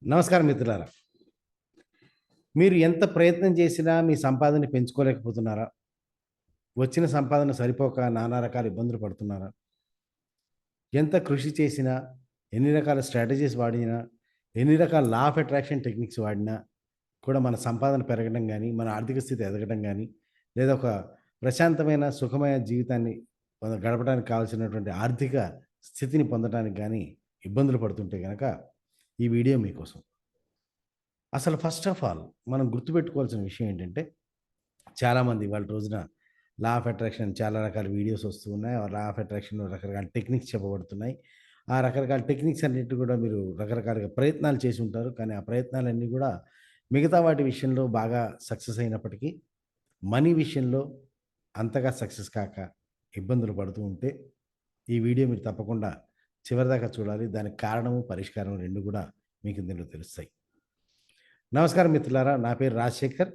నమస్కారం మిత్రులారా. మీరు ఎంత ప్రయత్నం చేసినా మీ సంపాదన పెంచుకోలేకపోతున్నారా? వచ్చిన సంపాదన సరిపోక నానా రకాల ఇబ్బందులు పడుతున్నారా? ఎంత కృషి చేసినా, ఎన్ని రకాల స్ట్రాటజీస్ వాడినా, ఎన్ని రకాల లా ఆఫ్ అట్రాక్షన్ టెక్నిక్స్ వాడినా కూడా మన సంపాదన పెరగడం గాని, మన ఆర్థిక స్థితి ఎదగడం గాని, లేదా ఒక ప్రశాంతమైన, సుఖమైన జీవితాన్ని గడపడానికి కావాల్సినటువంటి ఆర్థిక స్థితిని పొందడానికి గాని ఇబ్బందులు పడుతుంటే గనక ఈ వీడియో మీకోసం. అసలు ఫస్ట్ ఆఫ్ ఆల్ మనం గుర్తుపెట్టుకోవాల్సిన విషయం ఏంటంటే, చాలామంది ఇవాళ రోజున లా ఆఫ్ అట్రాక్షన్ చాలా రకాల వీడియోస్ వస్తూ ఉన్నాయి. ఆ లా ఆఫ్ అట్రాక్షన్‌లో రకరకాల టెక్నిక్స్ చెప్పబడుతున్నాయి. ఆ రకరకాల టెక్నిక్స్ అన్నిటిని కూడా మీరు రకరకాలుగా ప్రయత్నాలు చేసి ఉంటారు. కానీ ఆ ప్రయత్నాలన్నీ కూడా మిగతా వాటి విషయంలో బాగా సక్సెస్ అయినప్పటికీ, మనీ విషయంలో అంతగా సక్సెస్ కాక ఇబ్బందులు పడుతూ ఉంటే, ఈ వీడియో మీరు తప్పకుండా చివరిదాకా చూడాలి. దానికి కారణము, పరిష్కారం 2 కూడా మీకు ఇందులో తెలుస్తాయి. నమస్కారం మిత్రులారా. నా పేరు రాజశేఖర్.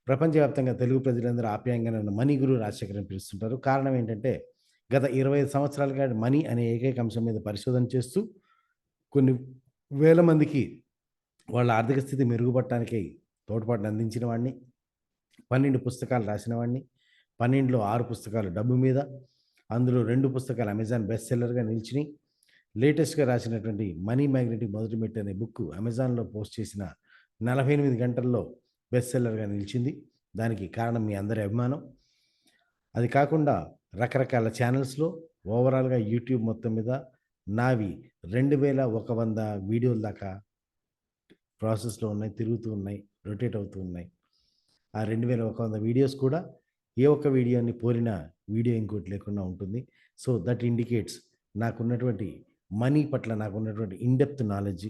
ప్రపంచవ్యాప్తంగా తెలుగు ప్రజలందరూ ఆప్యాయంగా నన్ను మనీ గురువు రాజశేఖర్ అని పిలుస్తుంటారు. కారణం ఏంటంటే, గత 25 సంవత్సరాలుగా మనీ అనే ఏకైక అంశం మీద పరిశోధన చేస్తూ, కొన్ని వేల మందికి వాళ్ళ ఆర్థిక స్థితి మెరుగుపడటానికై తోడ్పాటుని అందించిన వాడిని. 12 పుస్తకాలు రాసిన వాడిని. 12లో 6 పుస్తకాలు డబ్బు మీద. అందులో 2 పుస్తకాలు అమెజాన్ బెస్ట్ సెల్లర్‌గా నిలిచినియి. లేటెస్ట్‌గా రాసినటువంటి 'మనీ మ్యాగ్నెటిక్ మొదటి మెట్టు' అనే బుక్ అమెజాన్‌లో పోస్ట్ చేసిన 48 గంటల్లో బెస్ట్ సెల్లర్‌గా నిలిచింది. దానికి కారణం మీ అందరి అభిమానం. అది కాకుండా రకరకాల ఛానెల్స్‌లో ఓవరాల్‌గా యూట్యూబ్ మొత్తం మీద నావి 2100 వీడియోల దాకా ప్రాసెస్‌లో ఉన్నాయి. తిరుగుతూ ఉన్నాయి. రొటేట్ అవుతూ ఉన్నాయి. ఆ 2100 వీడియోస్ కూడా ఏ ఒక్క వీడియోని పోలిన వీడియో ఇంకోటి లేకుండా ఉంటుంది. సో, దట్ ఇండికేట్స్ నాకున్నటువంటి మనీ పట్ల నాకున్నటువంటి ఇన్ డెప్త్ నాలెడ్జ్,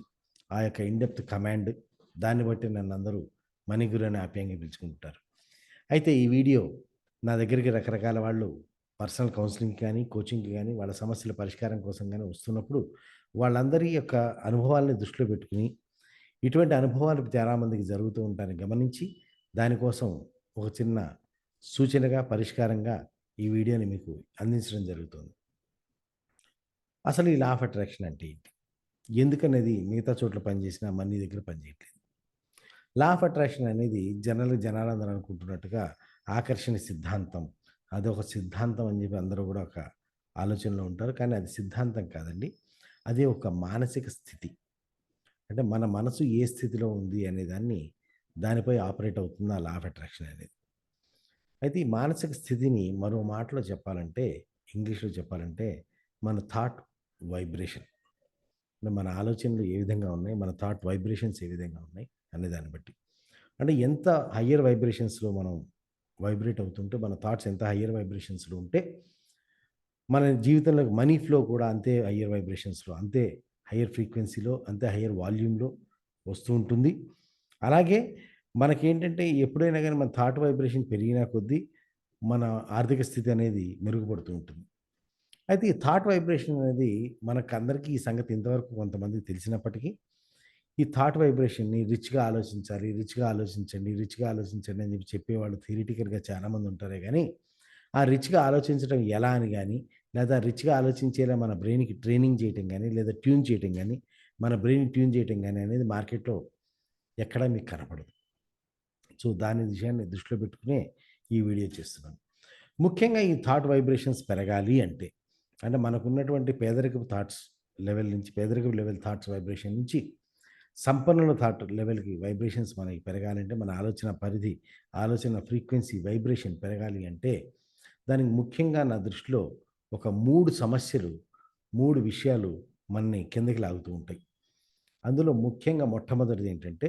ఆ యొక్క ఇన్ డెప్త్ కమాండ్, దాన్ని బట్టి నన్నందరూ మనీ గురు అని ఆప్యాయంగా పిలుచుకుంటారు. అయితే ఈ వీడియో నా దగ్గరికి రకరకాల వాళ్ళు పర్సనల్ కౌన్సెలింగ్‌కి గానీ, కోచింగ్‌కి గానీ, వాళ్ళ సమస్యల పరిష్కారం కోసం గానీ వస్తున్నప్పుడు, వాళ్ళందరి యొక్క అనుభవాల్ని దృష్టిలో పెట్టుకొని, ఇటువంటి అనుభవాలు చాలామందికి జరుగుతూ ఉంటాయని గమనించి, దానికోసం ఒక చిన్న సూచనగా, పరిష్కారంగా ఈ వీడియోని మీకు అందించడం జరుగుతుంది. అసలు ఈ లా ఆఫ్ అట్రాక్షన్ అంటే ఏంటి? ఎందుకనేది మిగతా చోట్ల పనిచేసినా మన దగ్గర పనిచేయట్లేదు. లా ఆఫ్ అట్రాక్షన్ అనేది జనాలందరూ అనుకుంటున్నట్టుగా ఆకర్షణ సిద్ధాంతం. అదొక సిద్ధాంతం అని చెప్పి అందరూ కూడా ఒక ఆలోచనలో ఉంటారు. కానీ అది సిద్ధాంతం కాదండి. అది ఒక మానసిక స్థితి. అంటే మన మనసు ఏ స్థితిలో ఉంది అనే దానిపై ఆపరేట్ అవుతుంది ఆ లా ఆఫ్ అట్రాక్షన్ అనేది. అయితే ఈ మానసిక స్థితిని మరో మాటలో చెప్పాలంటే, ఇంగ్లీష్‌లో చెప్పాలంటే మన థాట్ వైబ్రేషన్. అంటే మన ఆలోచనలు ఏ విధంగా ఉన్నాయి, మన థాట్ వైబ్రేషన్స్ ఏ విధంగా ఉన్నాయి అనే దాన్ని బట్టి. అంటే ఎంత హయ్యర్ వైబ్రేషన్స్‌లో మనం వైబ్రేట్ అవుతుంటే, మన థాట్స్ ఎంత హయ్యర్ వైబ్రేషన్స్‌లో ఉంటే, మన జీవితంలో మనీ ఫ్లో కూడా అంతే హయ్యర్ వైబ్రేషన్స్‌లో, అంతే హయ్యర్ ఫ్రీక్వెన్సీలో, అంతే హయ్యర్ వాల్యూమ్‌లో వస్తూ ఉంటుంది. అలాగే మనకేంటంటే ఎప్పుడైనా గాని మన థాట్ వైబ్రేషన్ పెరిగిన కొద్దీ, మన ఆర్థిక స్థితి అనేది మెరుగుపడుతూ ఉంటుంది. అయితే ఈ థాట్ వైబ్రేషన్ అనేది మనకందరికీ ఈ సంగతి ఇంతవరకు కొంతమందికి తెలిసినప్పటికీ, ఈ థాట్ వైబ్రేషన్‌ని రిచ్‌గా ఆలోచించాలి, రిచ్‌గా ఆలోచించండి, రిచ్‌గా ఆలోచించండి అని చెప్పి చెప్పేవాళ్ళు థియరిటికల్‌గా చాలామంది ఉంటారే గానీ, ఆ రిచ్‌గా ఆలోచించడం ఎలా అని గాని, లేదా రిచ్‌గా ఆలోచించేలా మన బ్రెయిన్‌కి ట్రైనింగ్ చేయటం గాని, లేదా ట్యూన్ చేయటం గాని, మన బ్రెయిన్‌ని ట్యూన్ చేయటం గాని అనేది మార్కెట్‌లో ఎక్కడా మీకు కనపడదు. సో, దాని విషయాన్ని దృష్టిలో పెట్టుకునే ఈ వీడియో చేస్తున్నాను. ముఖ్యంగా ఈ థాట్ వైబ్రేషన్స్ పెరగాలి అంటే, అంటే మనకున్నటువంటి పేదరికపు థాట్స్ లెవెల్ నుంచి, పేదరికపు లెవెల్ థాట్స్ వైబ్రేషన్ నుంచి సంపన్నుల థాట్ లెవెల్‌కి వైబ్రేషన్స్ మనకి పెరగాలంటే, మన ఆలోచన పరిధి, ఆలోచన ఫ్రీక్వెన్సీ వైబ్రేషన్ పెరగాలి అంటే, దానికి ముఖ్యంగా నా దృష్టిలో ఒక 3 సమస్యలు, 3 విషయాలు మనని కిందకి లాగుతూ ఉంటాయి. అందులో ముఖ్యంగా మొట్టమొదటిది ఏంటంటే,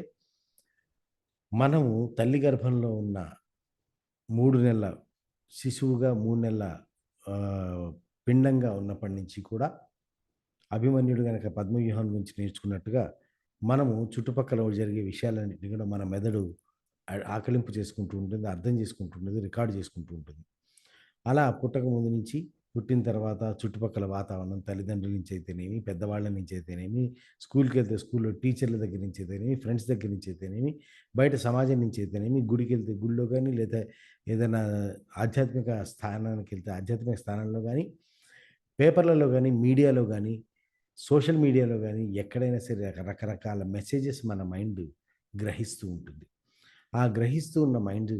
మనము తల్లి గర్భంలో ఉన్న 3 నెలల శిశువుగా, 3 నెలల ఆహ్, పిండంగా ఉన్నప్పటి నుంచి కూడా అభిమన్యుడు గనక పద్మవ్యూహం గురించి నేర్చుకున్నట్టుగా, మనము చుట్టుపక్కల జరిగే విషయాలన్నిటిని కూడా మన మెదడు ఆకలింపు చేసుకుంటూ ఉంటుంది, అర్థం చేసుకుంటూ ఉంటుంది, రికార్డ్ చేసుకుంటూ ఉంటుంది. అలా పుట్టక ముందు నుంచి, పుట్టిన తర్వాత చుట్టుపక్కల వాతావరణం, తల్లిదండ్రుల నుంచి అయితేనేమి, పెద్దవాళ్ళ నుంచి అయితేనేమి, స్కూల్‌కెళ్తే స్కూల్‌లో టీచర్ల దగ్గర నుంచి అయితేనేమి, ఫ్రెండ్స్ దగ్గర నుంచి అయితేనేమి, బయట సమాజం నుంచి అయితేనేమి, గుడికెళ్తే గుడిలో గాని, లేదా ఏదైనా ఆధ్యాత్మిక స్థానానికెళ్తే ఆధ్యాత్మిక స్థానంలో గాని, పేపర్‌లలో గాని, మీడియాలో గాని, సోషల్ మీడియాలో గానీ, ఎక్కడైనా సరే రకరకాల మెసేజెస్ మన మైండ్ గ్రహిస్తూ ఉంటుంది. ఆ గ్రహిస్తూ ఉన్న మైండ్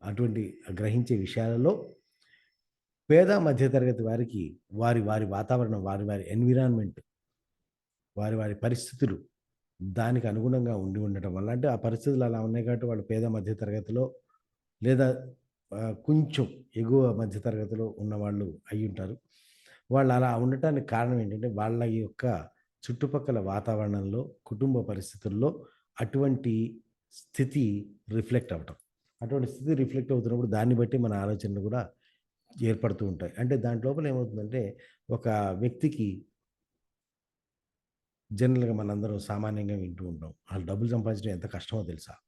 అటువంటి గ్రహించే విషయాలలో పేద, మధ్య తరగతి వారికి వారి వాతావరణం, వారి ఎన్విరాన్మెంట్, వారి పరిస్థితులు దానికి అనుగుణంగా ఉండటం వల్ల అంటే ఆ పరిస్థితులు అలా ఉన్నాయి కాబట్టి వాళ్ళు పేద మధ్య తరగతిలో లేదా కొంచెం ఎగువ మధ్య తరగతిలో ఉన్నవాళ్ళు అయ్యుంటారు. వాళ్ళు అలా ఉండటానికి కారణం ఏంటంటే, వాళ్ళ యొక్క చుట్టుపక్కల వాతావరణంలో, కుటుంబ పరిస్థితుల్లో అటువంటి స్థితి రిఫ్లెక్ట్ అవ్వటం. అటువంటి స్థితి రిఫ్లెక్ట్ అవుతున్నప్పుడు దాన్ని బట్టి మన ఆలోచనలు కూడా ఏర్పడుతూ ఉంటాయి. అంటే దాంట్ లోపల ఏమవుతుందంటే, ఒక వ్యక్తికి జనరల్‌గా మనందరం సామాన్యంగా వింటూ ఉంటాం. ఆళ్ళు డబ్బులు సంపాదించడం ఎంత కష్టమో తెలుసా? రూ.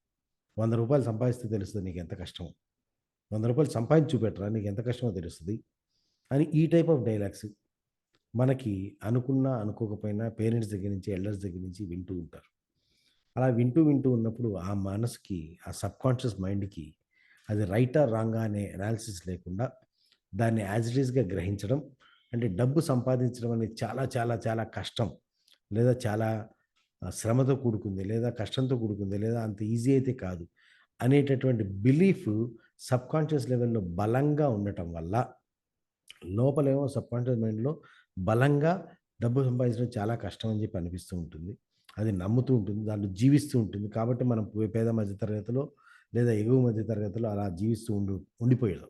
100 సంపాదిస్తే తెలుస్తది నీకెంత కష్టమో. రూ. 100 సంపాదించి చూపెట్టరా నీకెంత కష్టమో తెలుస్తది. అని ఈ టైప్ ఆఫ్ డైలాగ్స్ మనకి అనుకున్నా, అనుకోకపోయినా పేరెంట్స్ దగ్గర నుంచి, ఎల్డర్స్ దగ్గర నుంచి వింటూ ఉంటారు. అలా వింటూ ఉన్నప్పుడు ఆ మనసుకి, ఆ సబ్‌కాన్షియస్ మైండ్‌కి అది రైటా? రాంగా? అనే అనాలిసిస్ లేకుండా దాన్ని యాజ్ ఇట్ ఈస్‌గా గ్రహించడం. అంటే డబ్బు సంపాదించడం అనేది చాలా కష్టం. లేదా చాలా శ్రమతో కూడుకుంది. లేదా కష్టంతో కూడుకుంది. లేదా అంత ఈజీ అయితే కాదు. అనేటటువంటి బిలీఫ్ సబ్‌కాన్షియస్ లెవెల్‌లో బలంగా ఉండటం వల్ల లోపలేమో సబ్‌కాన్షియస్ మైండ్‌లో బలంగా డబ్బు సంపాదించడం చాలా కష్టం అని చెప్పి అనిపిస్తూ ఉంటుంది. అది నమ్ముతూ ఉంటుంది. దాంట్లో జీవిస్తూ ఉంటుంది. కాబట్టి మనం పేద మధ్య తరగతిలో లేదా ఎగువ మధ్య తరగతిలో అలా జీవిస్తూ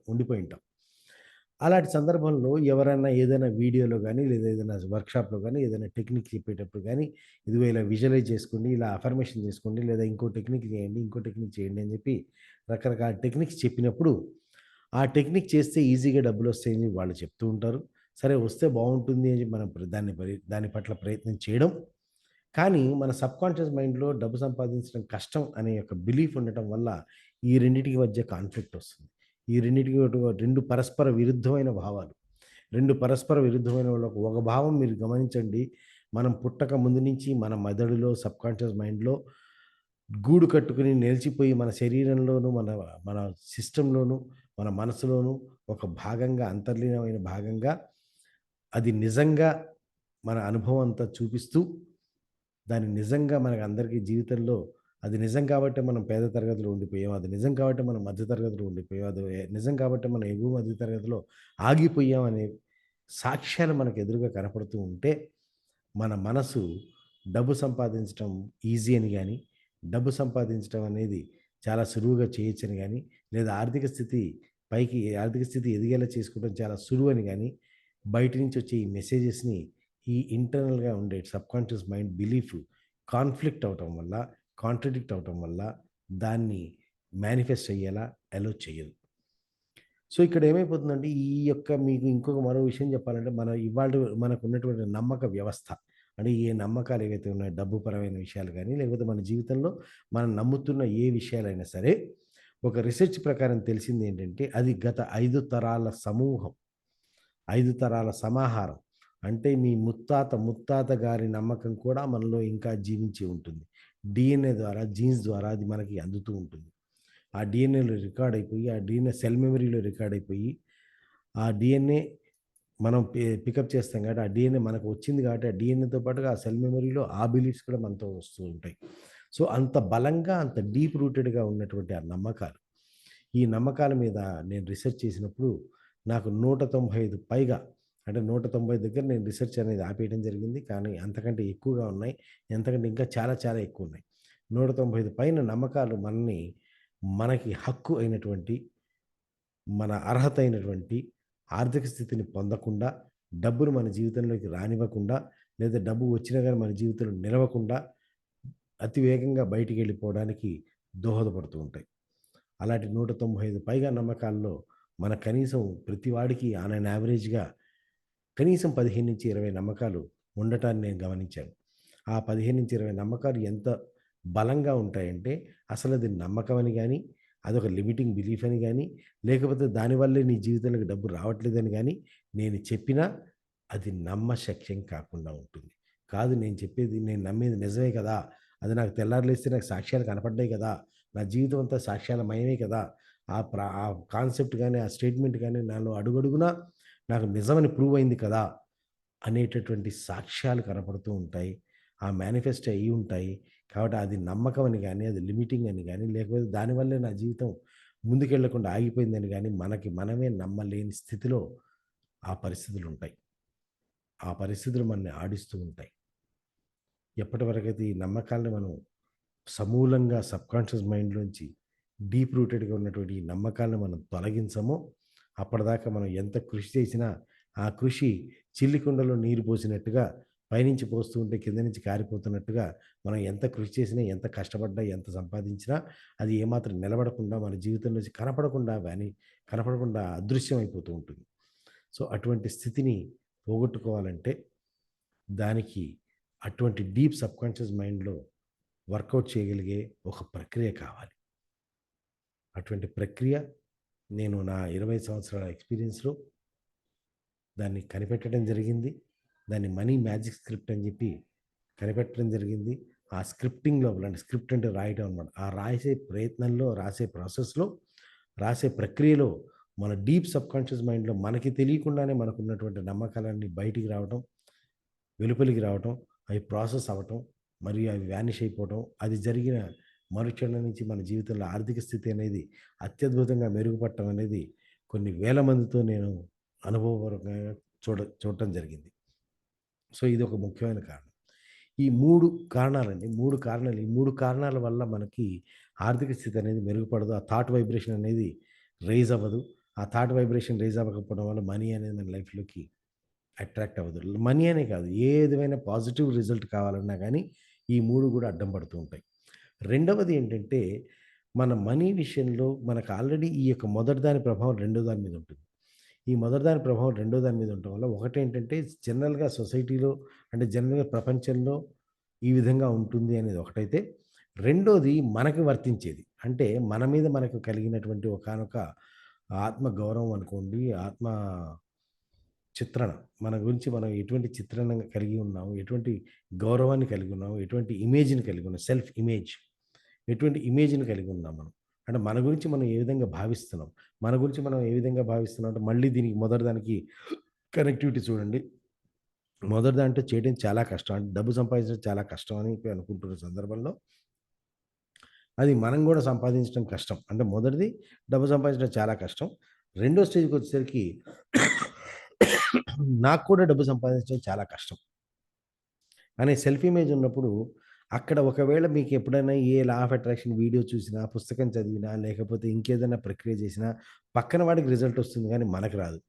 ఉండిపోయుంటాం. అలాంటి సందర్భంలో ఎవరైనా ఏదైనా వీడియోలో గాని, లేదా ఏదైనా వర్క్‌షాప్‌లో గాని, ఏదైనా టెక్నిక్ చెప్పేటప్పుడు గాని, ఇదిగో ఇలా విజువలైజ్ చేసుకోండి, ఇలా అఫర్మేషన్ చేసుకోండి, లేదా ఇంకో టెక్నిక్ చేయండి, ఇంకో టెక్నిక్ చేయండి అని చెప్పి రకరకాల టెక్నిక్స్ చెప్పినప్పుడు, ఆ టెక్నిక్ చేస్తే ఈజీగా డబ్బులొస్తాయని వాళ్ళు చెప్తూ ఉంటారు. సరే వస్తే బావుంటుంది అని చెప్పి మనం దాని పట్ల ప్రయత్నం చేయడం. కానీ మన సబ్‌కాన్షియస్ మైండ్‌లో డబ్బు సంపాదించడం కష్టం అనే ఒక బిలీఫ్ ఉండటం వల్ల ఈ రెండిటికి మధ్య కాన్‌ఫ్లిక్ట్ వస్తుంది. ఈ రెండిటికి 2 పరస్పర విరుద్ధమైన భావాలు. 2 పరస్పర విరుద్ధమైన వాళ్ళకు ఒక భావం మీరు గమనించండి. మనం పుట్టక ముందు నుంచి మన మెదడులో సబ్‌కాన్షియస్ మైండ్‌లో గూడు కట్టుకొని నిలిచిపోయి మన శరీరంలోను, మన సిస్టమ్‌లోను, మన మనసులోను ఒక భాగంగా అంతర్లీనమైన భాగంగా అది నిజంగా మన అనుభవం అంతా చూపిస్తూ దాన్ని నిజంగా మనకందరికీ జీవితంలో అది నిజం కాబట్టే మనం పేద తరగతిలో ఉండిపోయాం. అది నిజం కాబట్టే మనం మధ్య తరగతిలో ఉండిపోయాం. అది నిజం కాబట్టే మనం ఎగువ మధ్య తరగతిలో ఆగిపోయాం అనే సాక్ష్యాలు మనకు ఎదురుగా కనపడుతూ ఉంటే, మన మనసు డబ్బు సంపాదించటం ఈజీ అని గాని, డబ్బు సంపాదించటం అనేది చాలా సులువుగా చేయొచ్చని గాని, లేదా ఆర్థిక స్థితి ఎదిగేలా చేసుకోవడం చాలా సులువని గాని, బయట నుంచి వచ్చే ఈ మెసేజెస్‌ని ఈ ఇంటర్నల్‌గా ఉండే సబ్‌కాన్షియస్ మైండ్ బిలీఫ్ కాన్‌ఫ్లిక్ట్ అవ్వటం వల్ల, కాంట్రడిక్ట్ అవ్వటం వల్ల దాన్ని మేనిఫెస్ట్ అయ్యేలా అలో చేయదు. సో, ఇక్కడ ఏమైపోతుందంటే ఈ యొక్క మీకు ఇంకొక మరో విషయం చెప్పాలంటే మనకున్నటువంటి నమ్మక వ్యవస్థ. అంటే ఏ నమ్మకాలు ఏవైతే ఉన్నాయో డబ్బు పరమైన విషయాలు గానీ, లేకపోతే మన జీవితంలో మనం నమ్ముతున్న ఏ విషయాలైనా సరే, ఒక రిసర్చ్ ప్రకారం తెలిసిందేంటంటే అది గత 5 తరాల సమూహం. 5 తరాల సమాహారం. అంటే మీ ముత్తాత గారి నమ్మకం కూడా మనలో ఇంకా జీవించి ఉంటుంది. డీఎన్ఏ ద్వారా, జీన్స్ ద్వారా అది మనకి అందుతూ ఉంటుంది. ఆ డీఎన్ఏలో రికార్డ్ అయిపోయి, ఆ డీఎన్ఏ సెల్ మెమరీలో రికార్డ్ అయిపోయి, ఆ డీఎన్ఏ మనం పికప్ చేస్తాం కాబట్టి, ఆ డీఎన్ఏ మనకు వచ్చింది కాబట్టి, ఆ డీఎన్ఏతో పాటుగా ఆ సెల్ మెమరీలో ఆ బిలీఫ్స్ కూడా మనతో వస్తూ ఉంటాయి. సో, అంత బలంగా, అంత డీప్ రూటెడ్‌గా ఉన్నటువంటి ఆ నమ్మకాలు. ఈ నమ్మకాల మీద నేను రిసర్చ్ చేసినప్పుడు నాకు 195 పైగా అంటే 190 దగ్గర నేను రిసర్చ్ అనేది ఆపేయడం జరిగింది. కానీ అంతకంటే ఎక్కువగా ఉన్నాయి. అంతకంటే ఇంకా చాలా ఎక్కువున్నాయి. 195 పైన నమ్మకాలు మనకి హక్కు అయినటువంటి, మన అర్హత అయినటువంటి ఆర్థిక స్థితిని పొందకుండా, డబ్బును మన జీవితంలోకి రానివ్వకుండా, లేదా డబ్బు వచ్చినా గాని మన జీవితంలో నిలవకుండా అతి వేగంగా బయటికెళ్ళిపోవడానికి దోహదపడుతూ ఉంటాయి. అలాంటి 195 పైగా నమ్మకాల్లో మన కనీసం ప్రతి వాడికి ఆన్ అన్ యావరేజ్‌గా కనీసం 15-20 నమ్మకాలు ఉండటాన్ని నేను గమనించాను. ఆ 15-20 నమ్మకాలు ఎంత బలంగా ఉంటాయంటే, అసలది నమ్మకం అని గాని, అదొక లిమిటింగ్ బిలీఫ్ అని గాని, లేకపోతే దానివల్లే నీ జీవితంలోకి డబ్బు రావట్లేదని గాని, నేను చెప్పినా అది నమ్మశక్యం కాకుండా ఉంటుంది. కాదు నేను నమ్మేది నిజమే కదా! అది నాకు తెల్లారి లేస్తే నాకు సాక్ష్యాలు కనపడ్డాయి కదా! నా జీవితం అంతా సాక్ష్యాలమయమే కదా! ఆ కాన్సెప్ట్ గాని, ఆ స్టేట్మెంట్ గాని నాలో అడుగడుగునా నాకు నిజమని ప్రూవ్ అయింది కదా! అనేటటువంటి సాక్ష్యాలు కనపడుతూ ఉంటాయి. ఆ మేనిఫెస్ట్ అయ్యి ఉంటాయి. కాబట్టి అది నమ్మకం అని గాని, అది లిమిటింగ్ అని గాని, లేకపోతే దానివల్లే నా జీవితం ముందుకెళ్ళకుండా ఆగిపోయిందని గాని, మనకి మనమే నమ్మలేని స్థితిలో ఆ పరిస్థితులుంటాయి. ఆ పరిస్థితులు మనల్ని ఆడిస్తూ ఉంటాయి. ఎప్పటివరకైతే ఈ నమ్మకాలను మనం సమూలంగా సబ్‌కాన్షియస్ మైండ్‌లోంచి డీప్ రూటెడ్‌గా ఉన్నటువంటి ఈ నమ్మకాలను మనం తొలగించమో, అప్పటిదాకా మనం ఎంత కృషి చేసినా, ఆ కృషి చిల్లి కుండలో నీరు పోసినట్టుగా పైనుంచి పోస్తూ ఉంటే కింద నుంచి కారిపోతున్నట్టుగా మనం ఎంత కృషి చేసినా, ఎంత కష్టపడ్డా, ఎంత సంపాదించినా అది ఏమాత్రం నిలబడకుండా మన జీవితం నుంచి కనపడకుండా అదృశ్యం అయిపోతూ ఉంటుంది. సో, అటువంటి స్థితిని పోగొట్టుకోవాలంటే దానికి అటువంటి డీప్ సబ్‌కాన్షియస్ మైండ్‌లో వర్కౌట్ చేయగలిగే ఒక ప్రక్రియ కావాలి. అటువంటి ప్రక్రియ నేను నా 20 సంవత్సరాల ఎక్స్‌పీరియన్స్‌లో దాన్ని కనిపెట్టడం జరిగింది. దాన్ని మనీ మ్యాజిక్ స్క్రిప్ట్ అని చెప్పి కనిపెట్టడం జరిగింది. ఆ స్క్రిప్టింగ్ లోపల అంటే స్క్రిప్ట్ అంటే రాయటం అనమాట. ఆ రాసే ప్రయత్నంలో, రాసే ప్రాసెస్‌లో, రాసే ప్రక్రియలో మన డీప్ సబ్‌కాన్షియస్ మైండ్‌లో మనకి తెలియకుండానే మనకున్నటువంటి నమ్మకాలన్నీ బయటికి రావటం, వెలుపలికి రావటం, అవి ప్రాసెస్ అవ్వటం, మరియు అవి వానిష్ అయిపోవటం. అది జరిగిన మరుక్షణం నుంచి మన జీవితంలో ఆర్థిక స్థితి అనేది అత్యద్భుతంగా మెరుగుపడటం అనేది కొన్ని వేల మందితో నేను అనుభవపూర్వకంగా చూడటం జరిగింది. సో, ఇదొక ముఖ్యమైన కారణం. ఈ 3 కారణాలండి. 3 కారణాలు. ఈ 3 కారణాల వల్ల మనకి ఆర్థిక స్థితి అనేది మెరుగుపడదు. ఆ థాట్ వైబ్రేషన్ అనేది రైజ్ అవ్వదు. ఆ థాట్ వైబ్రేషన్ రైజ్ అవ్వకపోవడం వల్ల మనీ అనేది మన లైఫ్‌లోకి అట్రాక్ట్ అవ్వదు. మనీ అనే కాదు. ఏ విధమైన పాజిటివ్ రిజల్ట్ కావాలన్నా గానీ, ఈ 3 గూడా అడ్డం పడుతూ ఉంటాయి. రెండవది ఏంటంటే, మన మనీ విషయంలో మనకు ఆల్రెడీ ఈ యొక్క మొదటి దాని ప్రభావం రెండో దాని మీద ఉంటుంది. ఈ మొదటి దాని ప్రభావం రెండో దాని మీద ఉండటం వల్ల ఒకటేంటంటే జనరల్‌గా సొసైటీలో అంటే జనరల్‌గా ప్రపంచంలో ఈ విధంగా ఉంటుంది అనేది ఒకటైతే, రెండోది మనకి వర్తించేది. అంటే మన మీద మనకు కలిగినటువంటి ఒకానొక ఆత్మ గౌరవం అనుకోండి, ఆత్మ చిత్రణ. మన గురించి మనం ఎటువంటి చిత్రణ కలిగి ఉన్నాము, ఎటువంటి గౌరవాన్ని కలిగి ఉన్నాము, ఎటువంటి ఇమేజ్‌ని కలిగి ఉన్నాం, సెల్ఫ్ ఇమేజ్. ఎటువంటి ఇమేజ్‌ని కలిగి ఉన్నాం మనం. అంటే మన గురించి మనం ఏ విధంగా భావిస్తున్నాం. మన గురించి మనం ఏ విధంగా భావిస్తున్నాం అంటే మళ్ళీ దీనికి మొదటి దానికి కనెక్టివిటీ చూడండి. మొదటి దాంట్లో చేయడం చాలా కష్టం. అంటే డబ్బు సంపాదించడం చాలా కష్టం అని అనుకుంటున్న సందర్భంలో, అది మనం గూడా సంపాదించడం కష్టం. అంటే మొదటిది డబ్బు సంపాదించడం చాలా కష్టం. రెండో స్టేజ్‌కొచ్చేసరికి నాకు కూడా డబ్బు సంపాదించడం చాలా కష్టం. అనే సెల్ఫ్ ఇమేజ్ ఉన్నప్పుడు, అక్కడ ఒకవేళ మీకెప్పుడైనా ఏ లా ఆఫ్ అట్రాక్షన్ వీడియో చూసినా, పుస్తకం చదివినా, లేకపోతే ఇంకేదైనా ప్రక్రియ చేసినా, పక్కన వాడికి రిజల్ట్ వస్తుంది గానీ మనకు రాదు.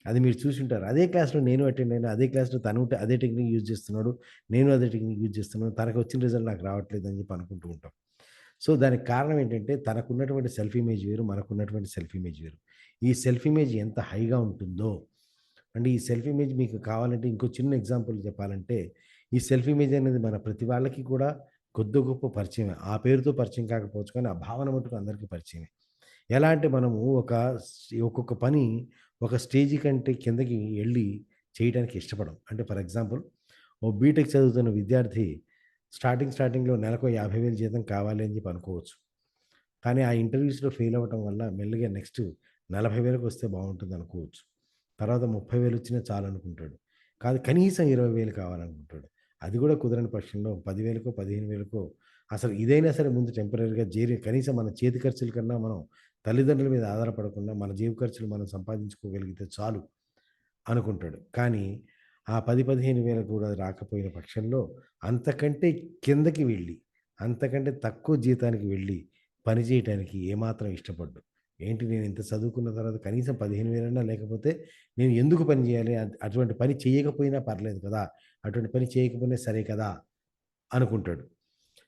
అది మీరు చూసుంటారు. అదే క్లాస్‌లో నేను అటెండ్ అయినా, అదే క్లాస్‌లో తను అదే టెక్నిక్ యూజ్ చేస్తున్నాడు. నేను అదే టెక్నిక్ యూజ్ చేస్తున్నాను. తనకొచ్చిన రిజల్ట్ నాకు రావట్లేదు అని చెప్పి అనుకుంటూ ఉంటాం. సో, దానికి కారణం ఏంటంటే, తనకున్నటువంటి సెల్ఫ్ ఇమేజ్ వేరు, మనకున్నటువంటి సెల్ఫ్ ఇమేజ్ వేరు. ఈ సెల్ఫ్ ఇమేజ్ ఎంత హైగా ఉంటుందో, అంటే ఈ సెల్ఫ్ ఇమేజ్ మీకు కావాలంటే ఇంకో చిన్న ఎగ్జాంపుల్ చెప్పాలంటే, ఈ సెల్ఫ్ ఇమేజ్ అనేది మన ప్రతి వాళ్ళకి కూడా కొద్దో గొప్పో పరిచయమే. ఆ పేరుతో పరిచయం కాకపోవచ్చు కానీ, ఆ భావన మట్టుకు అందరికీ పరిచయమే. ఎలా అంటే మనము ఒక్కొక్క పని ఒక స్టేజ్ కంటే కిందకి ఎళ్లి చేయడానికి ఇష్టపడం. అంటే ఫర్ ఎగ్జాంపుల్ ఓ బీటెక్ చదువుతున్న విద్యార్థి స్టార్టింగ్‌లో నెలకు 50,000 జీతం కావాలి అని చెప్పి అనుకోవచ్చు. కానీ ఆ ఇంటర్వ్యూస్‌లో ఫెయిల్ అవ్వటం వల్ల మెల్లిగా నెక్స్ట్ 40,000కి వస్తే బావుంటుందనుకోవచ్చు. తర్వాత 30,000 వచ్చినా చాలనుకుంటాడు. కాదు కనీసం 20,000 కావాలనుకుంటాడు. అది కూడా కుదరని పక్షంలో 10,000కో, 15,000కో అసలు ఇదైనా సరే ముందు టెంపరరీగా కనీసం మన చేతి ఖర్చుల కన్నా మనం తల్లిదండ్రుల మీద ఆధారపడకుండా మన జేబు ఖర్చులు మనం సంపాదించుకోగలిగితే చాలు అనుకుంటాడు. కానీ ఆ 10, 15,000 కూడా రాకపోయిన పక్షంలో అంతకంటే కిందకి వెళ్ళి, అంతకంటే తక్కువ జీతానికి వెళ్ళి పని చేయటానికి ఏమాత్రం ఇష్టపడడు. ఏంటి నేను ఇంత చదువుకున్న తర్వాత కనీసం 15,000 లేకపోతే నేను ఎందుకు పని చేయాలి? అటువంటి పని చేయకపోయినా పర్లేదు కదా! అటువంటి పని చేయకపోయినా సరే కదా! అనుకుంటాడు.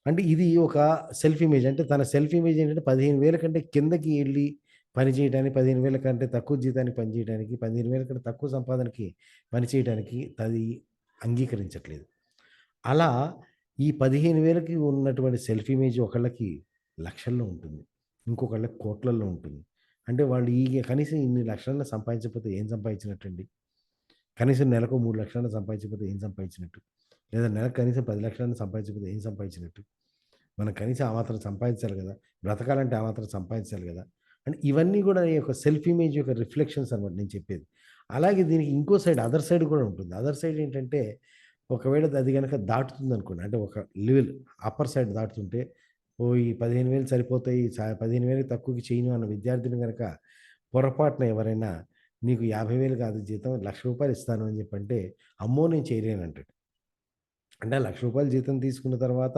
అంటే ఇది ఒక సెల్ఫ్ ఇమేజ్. అంటే తన సెల్ఫ్ ఇమేజ్ ఏంటంటే 15,000 కంటే కిందకి ఎళ్లి పని చేయటానికి, 15,000 కంటే తక్కువ జీతానికి పని చేయడానికి, 15,000 కంటే తక్కువ సంపాదనకి పని చేయడానికి అది అంగీకరించట్లేదు. అలా ఈ 15,000కి ఉన్నటువంటి సెల్ఫ్ ఇమేజ్ ఒకళ్ళకి లక్షల్లో ఉంటుంది. ఇంకొకళ్ళకి కోట్లల్లో ఉంటుంది. అంటే వాళ్ళు కనీసం ఇన్ని లక్షలన్నా సంపాదించకపోతే ఏం సంపాదించినట్టండి? కనీసం నెలకు 3,00,000 సంపాదించకపోతే ఏం సంపాదించినట్టు? లేదా నెలకు కనీసం 10,00,000 సంపాదించకపోతే ఏం సంపాదించినట్టు? మనం కనీసం ఆ మాత్రం సంపాదించాలి గదా! బ్రతకాలంటే ఆ మాత్రం సంపాదించాలి గదా! అంటే ఇవన్నీ గూడా ఈ యొక్క సెల్ఫ్ ఇమేజ్ యొక్క రిఫ్లెక్షన్స్ అనమాట నేను చెప్పేది. అలాగే దీనికి ఇంకో సైడ్ అదర్ సైడ్ కూడా ఉంటుంది. అదర్ సైడ్ ఏంటంటే, ఒకవేళ అది గనక దాటుతుందనుకోండి. అంటే ఒక లెవెల్ అప్పర్ సైడ్ దాటుతుంటే, ఓహ్! ఈ 15,000 సరిపోతాయి. 15,000 తక్కువకి చేయను అన్న విద్యార్థిని గనక పొరపాటున ఎవరైనా నీకు 50,000 కాదు జీతం రూ. 1,00,000 ఇస్తాను అని చెప్పంటే, అమ్మో! నేను చేయలేనంటాడు. అంటే ఆ రూ. 1,00,000 జీతం తీసుకున్న తర్వాత,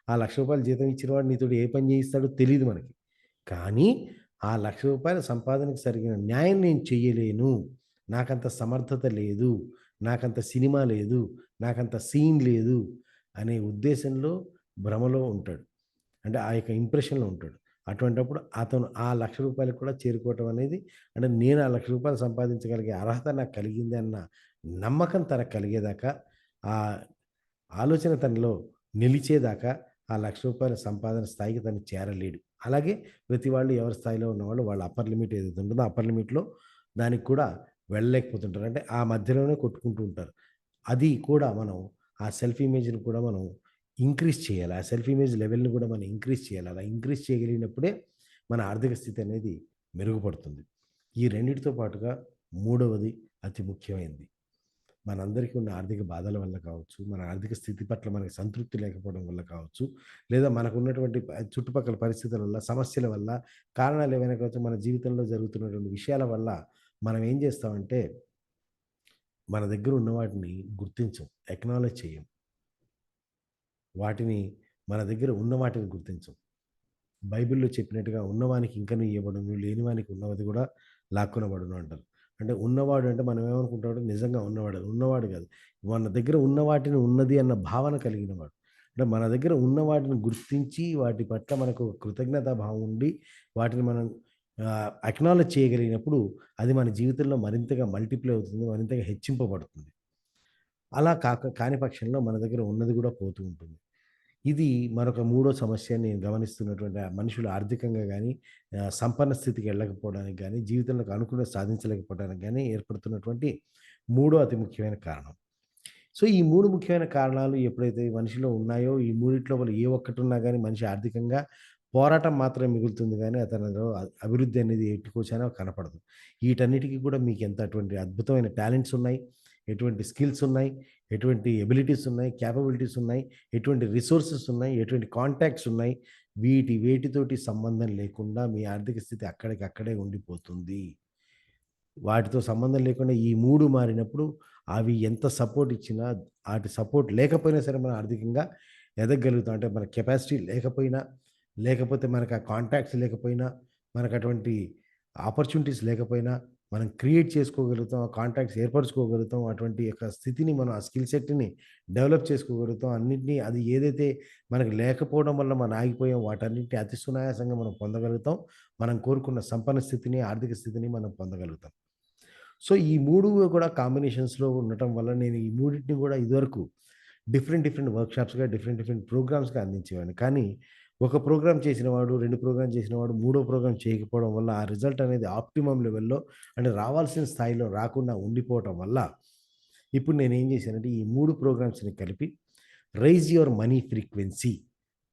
ఆ రూ. 1,00,000 జీతం ఇచ్చినవాడు నీతోటి ఏ పని చేయిస్తాడో తెలీదు మనకి. కానీ ఆ రూ. 1,00,000 సంపాదనకు సరిగిన న్యాయం నేను చెయ్యలేను. నాకంత సమర్థత లేదు. నాకంత సినిమా లేదు. నాకంత సీన్ లేదు. అనే ఉద్దేశంలో భ్రమలో ఉంటాడు. అంటే ఆ యొక్క ఇంప్రెషన్‌లో ఉంటాడు. అటువంటప్పుడు అతను ఆ రూ. 1,00,000 కూడా చేరుకోవటం అనేది అంటే నేను ఆ రూ. 1,00,000 సంపాదించగలిగే అర్హత నాకు కలిగింది అన్న నమ్మకం తనకు కలిగేదాకా ఆహ్, ఆలోచన తనలో నిలిచేదాకా ఆ రూ. 1,00,000 సంపాదన స్థాయికి తను చేరలేడు. అలాగే ప్రతి వాళ్ళు ఎవరి స్థాయిలో ఉన్నవాళ్ళు వాళ్ళ అప్పర్ లిమిట్ ఏదైతే ఉంటుందో అప్పర్ లిమిట్‌లో దానికి కూడా వెళ్ళలేకపోతుంటారు. అంటే ఆ మధ్యలోనే కొట్టుకుంటూ ఉంటారు. అది కూడా మనం ఆ సెల్ఫ్ ఇమేజ్‌ని కూడా మనం ఇంక్రీజ్ చేయాలి. ఆ సెల్ఫ్ ఇమేజ్ లెవెల్‌ని కూడా మనం ఇంక్రీజ్ చేయాలి. అలా ఇంక్రీజ్ చేయగలిగినప్పుడే మన ఆర్థిక స్థితి అనేది మెరుగుపడుతుంది. ఈ రెండిటితో పాటుగా మూడవది అతి ముఖ్యమైనది. మనందరికీ ఉన్న ఆర్థిక బాధల వల్ల కావచ్చు, మన ఆర్థిక స్థితి పట్ల మనకు సంతృప్తి లేకపోవడం వల్ల కావచ్చు, లేదా మనకున్నటువంటి చుట్టుపక్కల పరిస్థితుల వల్ల, సమస్యల వల్ల, కారణాలు ఏవైనా కావచ్చు, మన జీవితంలో జరుగుతున్నటువంటి విషయాల వల్ల మనం ఏం చేస్తామంటే, మన దగ్గర ఉన్న వాటిని గుర్తించం. అక్నాలెడ్జ్ చేయం. వాటిని మన దగ్గర ఉన్న వాటిని గుర్తించం. బైబిల్‌లో చెప్పినట్టుగా ఉన్నవానికి ఇంకను ఇయ్యబడును, లేనివానికి ఉన్నది కూడా లాక్కొనబడును అంటారు. అంటే ఉన్నవాడు అంటే మనం ఏమనుకుంటామంటే నిజంగా ఉన్నవాడు. ఉన్నవాడు కాదు. మన దగ్గర ఉన్న వాటిని ఉన్నది అన్న భావన కలిగినవాడు. అంటే మన దగ్గర ఉన్న వాటిని గుర్తించి వాటి పట్ల మనకు కృతజ్ఞతా భావం ఉండి వాటిని మనం అక్నాలెడ్జ్ చేయగలిగినప్పుడు అది మన జీవితంలో మరింతగా మల్టిప్లై అవుతుంది. మరింతగా హెచ్చింపబడుతుంది. అలా కాని పక్షంలో మన దగ్గర ఉన్నది కూడా పోతూ ఉంటుంది. ఇది మరొక మూడో సమస్య నేను గమనిస్తున్నటువంటి మనుషులు ఆర్థికంగా గానీ, సంపన్న స్థితికి వెళ్ళకపోవడానికి గానీ, జీవితంలోకి అనుకున్నది సాధించలేకపోవడానికి గానీ ఏర్పడుతున్నటువంటి మూడో అతి ముఖ్యమైన కారణం. సో, ఈ 3 ముఖ్యమైన కారణాలు ఎప్పుడైతే మనిషిలో ఉన్నాయో, ఈ మూడిట్లో ఏ ఒక్కటున్నా గానీ మనిషి ఆర్థికంగా పోరాటం మాత్రమే మిగులుతుంది గానీ, అతనిలో అభివృద్ధి అనేది ఎట్టుకొచ్చానో కనపడదు. వీటన్నిటికి కూడా మీకెంత అటువంటి అద్భుతమైన టాలెంట్స్ ఉన్నాయి, ఎటువంటి స్కిల్స్ ఉన్నాయి, ఎటువంటి ఎబిలిటీస్ ఉన్నాయి, కేపబిలిటీస్ ఉన్నాయి, ఎటువంటి రిసోర్సెస్ ఉన్నాయి, ఎటువంటి కాంటాక్ట్స్ ఉన్నాయి. వేటితోటి సంబంధం లేకుండా మీ ఆర్థిక స్థితి అక్కడికక్కడే ఉండిపోతుంది. వాటితో సంబంధం లేకుండా ఈ 3 మారినప్పుడు అవి ఎంత సపోర్ట్ ఇచ్చినా, ఆటి సపోర్ట్ లేకపోయినా సరే మనం ఆర్థికంగా ఎదగగలుగుతాం. అంటే మన కెపాసిటీ లేకపోయినా, లేకపోతే మనకు ఆ కాంటాక్ట్స్ లేకపోయినా, మనకు అటువంటి ఆపర్చునిటీస్ లేకపోయినా, మనం క్రియేట్ చేసుకోగలుగుతాం. ఆ కాంటాక్ట్స్ ఏర్పరుచుకోగలుగుతాం. అటువంటి యొక్క స్థితిని మనం ఆ స్కిల్ సెట్‌ని డెవలప్ చేసుకోగలుగుతాం. అన్నిటిని అది ఏదైతే మనకు లేకపోవడం వల్ల మనం ఆగిపోయాం వాటన్నిటిని అతి సునాయాసంగా మనం పొందగలుగుతాం. మనం కోరుకున్న సంపన్న స్థితిని, ఆర్థిక స్థితిని మనం పొందగలుగుతాం. సో, ఈ 3 కూడా కాంబినేషన్స్‌లో ఉండటం వల్ల నేను ఈ మూడిటిని కూడా ఇదివరకు డిఫరెంట్ వర్క్‌షాప్స్‌గా, డిఫరెంట్ ప్రోగ్రామ్స్‌గా అందించేవాడిని. కానీ ఒక ప్రోగ్రామ్ చేసినవాడు, 2 ప్రోగ్రామ్ చేసినవాడు, మూడో ప్రోగ్రామ్ చేయకపోవడం వల్ల ఆ రిజల్ట్ అనేది ఆప్టిమమ్ లెవెల్‌లో అంటే రావాల్సిన స్థాయిలో రాకుండా ఉండిపోవటం వల్ల ఇప్పుడు నేనేం చేశానంటే ఈ 3 ప్రోగ్రామ్స్‌ని కలిపి రైజ్ యువర్ మనీ ఫ్రీక్వెన్సీ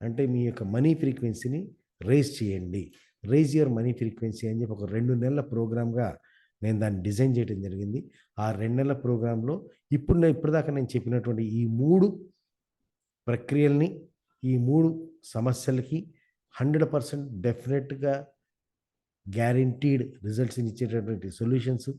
అంటే మీ యొక్క మనీ ఫ్రీక్వెన్సీని రైజ్ చేయండి. రైజ్ యువర్ మనీ ఫ్రీక్వెన్సీ అని చెప్పి ఒక 2 నెలల ప్రోగ్రామ్‌గా నేను దాన్ని డిజైన్ చేయడం జరిగింది. ఆ 2 నెలల ప్రోగ్రామ్‌లో ఇప్పటిదాకా నేను చెప్పినటువంటి ఈ 3 ప్రక్రియలని, ఈ 3 సమస్యలకి 100% డెఫినిట్‌గా గ్యారంటీడ్ రిజల్ట్స్‌ని ఇచ్చేటటువంటి సొల్యూషన్స్,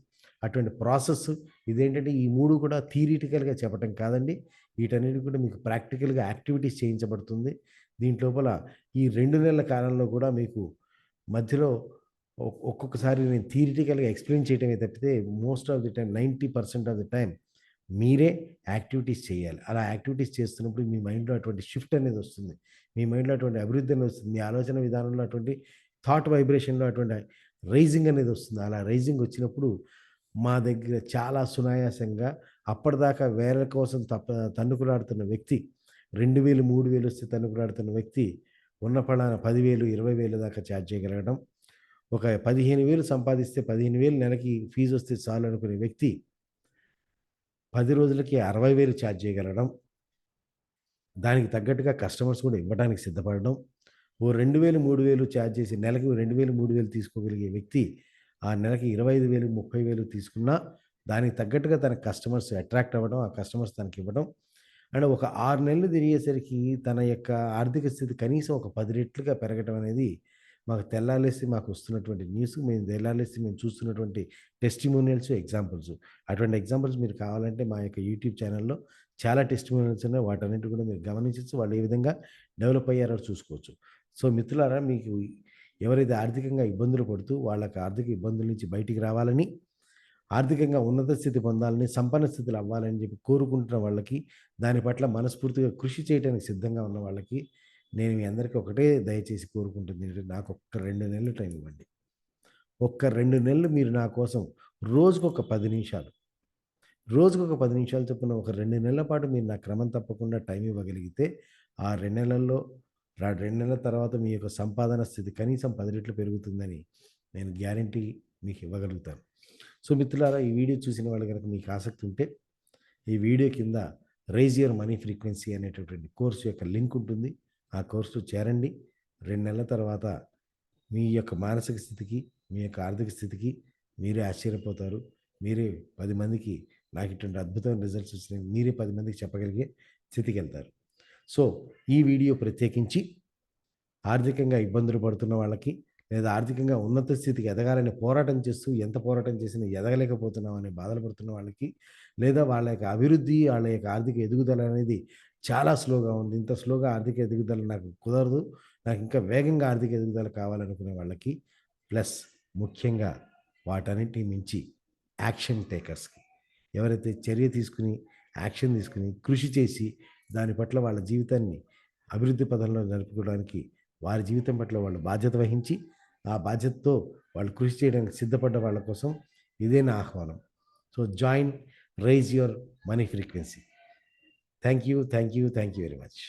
అటువంటి ప్రాసెస్ ఇదేంటంటే ఈ 3 కూడా థియరిటికల్‌గా చెప్పటం కాదండి. వీటన్నిటికి కూడా మీకు ప్రాక్టికల్‌గా యాక్టివిటీస్ చేయించబడుతుంది. దీంట్లోపల ఈ 2 నెలల కాలంలో కూడా మీకు మధ్యలో ఒక్కొక్కసారి నేను థియరిటికల్‌గా ఎక్స్‌ప్లెయిన్ చేయటమే తప్పితే most of the time 90% of the time మీరే యాక్టివిటీస్ చేయాలి. అలా యాక్టివిటీస్ చేస్తున్నప్పుడు మీ మైండ్‌లో అటువంటి షిఫ్ట్ అనేది వస్తుంది. మీ మైండ్‌లో అటువంటి అభివృద్ధి అనేది వస్తుంది. మీ ఆలోచన విధానంలో అటువంటి థాట్ వైబ్రేషన్‌లో అటువంటి రైజింగ్ అనేది వస్తుంది. అలా రైజింగ్ వచ్చినప్పుడు మా దగ్గర చాలా సునాయాసంగా అప్పటిదాకా వేల కోసం తన్నుకులాడుతున్న వ్యక్తి 2000, 3000 వస్తే తన్నుకులాడుతున్న వ్యక్తి ఉన్న పళాన 10,000, 20,000 దాకా చార్జ్ చేయగలగడం. ఒక 15,000 సంపాదిస్తే 15,000 నెలకి ఫీజొస్తే చాలనుకునే వ్యక్తి 10 రోజులకి 60,000 చార్జ్ చేయగలగడం. దానికి తగ్గట్టుగా కస్టమర్స్ కూడా ఇవ్వడానికి సిద్ధపడడం. ఓ 2,000, 3,000 చార్జ్ చేసి నెలకు 2,000, 3,000 తీసుకోగలిగే వ్యక్తి ఆ నెలకి 25,000, 30,000 తీసుకున్నా దానికి తగ్గట్టుగా తన కస్టమర్స్ అట్రాక్ట్ అవ్వడం, ఆ కస్టమర్స్ తనకివ్వడం. అండ్ ఒక 6 నెలలు తిరిగేసరికి తన యొక్క ఆర్థిక స్థితి కనీసం ఒక 10 రెట్లుగా పెరగటం అనేది మాకు తెల్లాలేసి మాకొస్తున్నటువంటి న్యూస్. మేము తెల్లాలేసి మేము చూస్తున్నటువంటి టెస్టిమోనియల్స్, ఎగ్జాంపుల్స్. అటువంటి ఎగ్జాంపుల్స్ మీరు కావాలంటే మా యొక్క యూట్యూబ్ ఛానెల్‌లో చాలా టెస్టిమోనియల్స్ ఉన్నాయి. వాటన్నిటిని కూడా మీరు గమనించొచ్చు. వాళ్ళు ఏ విధంగా డెవలప్ అయ్యారో చూసుకోవచ్చు. సో, మిత్రులారా, మీకు ఎవరైతే ఆర్థికంగా ఇబ్బందులు పడుతూ వాళ్ళకి ఆర్థిక ఇబ్బందుల నుంచి బయటికి రావాలని, ఆర్థికంగా ఉన్నత స్థితి పొందాలని, సంపన్న స్థితిలో అవ్వాలని చెప్పి కోరుకుంటున్న వాళ్ళకి, దాని పట్ల మనస్ఫూర్తిగా కృషి చేయటానికి సిద్ధంగా ఉన్న వాళ్ళకి, నేను మీ అందరికీ ఒకటే దయచేసి కోరుకుంటుంది ఏంటంటే, నాకొక్క 2 నెలలు టైం ఇవ్వండి. ఒక్క 2 నెలలు మీరు నా కోసం రోజుకొక 10 నిమిషాలు, రోజుకొక 10 నిమిషాలు చొప్పున ఒక 2 నెలల పాటు మీరు నాకు క్రమం తప్పకుండా టైం ఇవ్వగలిగితే, ఆ 2 నెలల్లో 2 నెలల తర్వాత మీ యొక్క సంపాదన స్థితి కనీసం 10 రెట్లు పెరుగుతుందని నేను గ్యారంటీ మీకు ఇవ్వగలుగుతాను. సో, మిత్రులారా, ఈ వీడియో చూసిన వాళ్ళు గనక మీకు ఆసక్తి ఉంటే, ఈ వీడియో కింద రైజ్ యువర్ మనీ ఫ్రీక్వెన్సీ అనేటటువంటి కోర్స్ యొక్క లింక్ ఉంటుంది. ఆ కోర్స్‌లో చేరండి. 2 నెలల తర్వాత మీ యొక్క మానసిక స్థితికి, మీ యొక్క ఆర్థిక స్థితికి మీరే ఆశ్చర్యపోతారు. మీరే 10 మందికి నాకు ఇటువంటి అద్భుతమైన రిజల్ట్స్ వచ్చినాయి, మీరే 10 మందికి చెప్పగలిగే స్థితికెళ్తారు. సో, ఈ వీడియో ప్రత్యేకించి ఆర్థికంగా ఇబ్బందులు పడుతున్న వాళ్ళకి, లేదా ఆర్థికంగా ఉన్నత స్థితికి ఎదగాలని పోరాటం చేస్తూ ఎంత పోరాటం చేసినా ఎదగలేకపోతున్నాం అనే బాధలు పడుతున్న వాళ్ళకి, లేదా వాళ్ళ యొక్క అభివృద్ధి, వాళ్ళ యొక్క ఆర్థిక ఎదుగుదల అనేది చాలా స్లోగా ఉంది. ఇంత స్లోగా ఆర్థిక ఎదుగుదల నాకు కుదరదు. నాకు ఇంకా వేగంగా ఆర్థిక ఎదుగుదల కావాలనుకునే వాళ్ళకి, ప్లస్ ముఖ్యంగా వాటన్నిటిని మించి యాక్షన్ టేకర్స్‌కి, ఎవరైతే చర్య తీసుకొని, యాక్షన్ తీసుకొని, కృషి చేసి దాని పట్ల వాళ్ళ జీవితాన్ని అభివృద్ధి పథంలో నడుపుకోవడానికి, వారి జీవితం పట్ల వాళ్ళు బాధ్యత వహించి, ఆ బాధ్యతతో వాళ్ళు కృషి చేయడానికి సిద్ధపడ్డ వాళ్ళ కోసం ఇదే నా ఆహ్వానం. So, join rise your money frequency. Thank you. Thank you. Thank you very much.